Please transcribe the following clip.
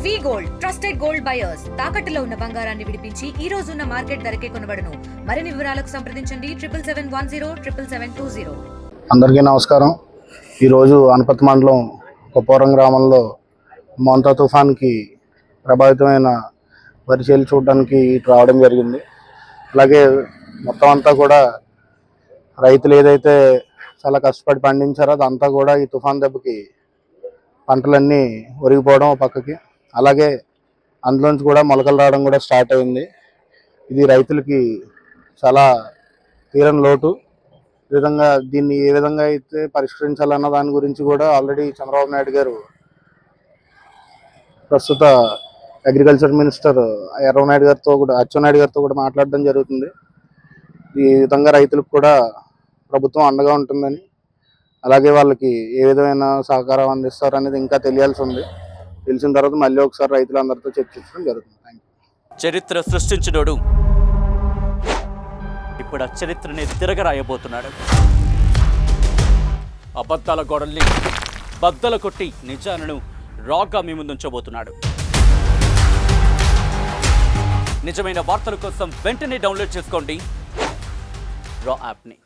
వి gold trusted gold buyers తాకట్టులో ఉన్న బంగారాన్ని విడిపించి ఈ రోజు ఉన్న మార్కెట్ ధరకే కొనబడును. మరిన్ని వివరాలకు సంప్రదించండి 7771077720. అందరికీ నమస్కారం. ఈరోజు అనపతి మండలం కొప్పవరం గ్రామంలో మోంతా తుఫాన్కి ప్రభావితమైన వరి చేలు చూడడానికి రావడం జరిగింది. అలాగే మొత్తం అంతా కూడా రైతులు ఏదైతే చాలా కష్టపడి పండించారో అదంతా కూడా ఈ తుఫాన్ దెబ్బకి పంటలన్నీ ఒరిగిపోవడం పక్కకి, అలాగే అందులోంచి కూడా మొలకలు రావడం కూడా స్టార్ట్ అయింది. ఇది రైతులకి చాలా తీరని లోటు. ఈ విధంగా దీన్ని ఏ విధంగా అయితే పరిష్కరించాలన్న దాని గురించి కూడా ఆల్రెడీ చంద్రబాబు నాయుడు గారు ప్రస్తుత అగ్రికల్చర్ మినిస్టర్ అచ్చెన్నాయుడు గారితో కూడా మాట్లాడడం జరుగుతుంది. ఈ విధంగా రైతులకు కూడా ప్రభుత్వం అండగా ఉంటుందని, అలాగే వాళ్ళకి ఏ విధమైన సహకారం అందిస్తారు అనేది ఇంకా తెలియాల్సి ఉంది. తెలిసిన తర్వాత మళ్ళీ ఒకసారి రైతులందరితో చర్చించడం జరుగుతుంది. Thank you. చరిత్ర సృష్టించినోడు ఇప్పుడు ఆ చరిత్రని తిరగరాయబోతున్నాడు. అబద్ధాల గోడల్ని బద్దల కొట్టి నిజాలను రాగా మీ ముందుంచబోతున్నాడు. నిజమైన వార్తల కోసం వెంటనే డౌన్లోడ్ చేసుకోండి రా యాప్ని.